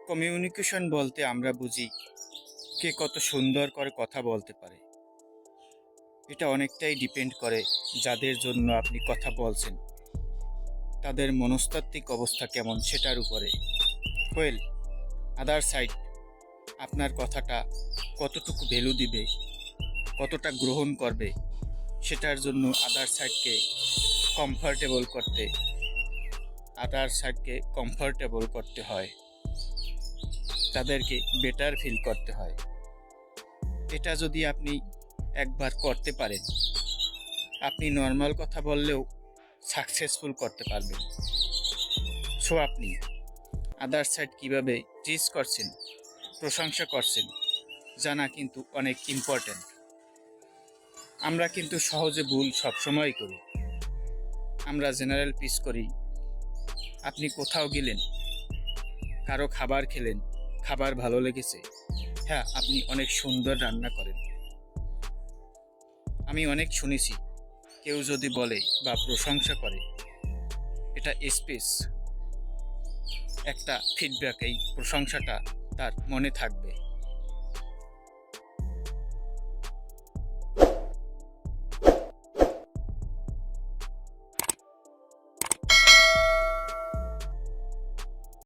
Communication বলতে আমরা বুঝি কে কত সুন্দর করে কথা বলতে পারে। এটা অনেকটাই ডিপেন্ড করে যাদের জন্য আপনি কথা বলছেন তাদের মনস্তাত্ত্বিক অবস্থা কেমন সেটার উপরে। ওয়েল, আদার সাইড আপনার কথাটা কতটুকু ভ্যালু দিবে, কতটা গ্রহণ করবে, সেটার জন্য আদার সাইডকে কমফর্টেবল করতে হয়, তাদেরকে বেটার ফিল করতে হয়। এটা যদি আপনি একবার করতে পারেন, আপনি নর্মাল কথা বললেও সাকসেসফুল করতে পারবেন। সো আপনি আদার সাইড কীভাবে ট্রিট করছেন, প্রশংসা করছেন জানা কিন্তু অনেক ইম্পর্ট্যান্ট। আমরা কিন্তু সহজে ভুল সবসময় করি। আমরা জেনারেল পিস করি। আপনি কোথাও গেলেন, কারো খাবার খেলেন, খাবার ভালো লেগেছে, হ্যাঁ আপনি অনেক সুন্দর রান্না করেন। আমি অনেক শুনেছি কেউ যদি বলে বা প্রশংসা করে, এটা স্পেস একটা ফিডব্যাক, এই প্রশংসাটা তার মনে থাকবে।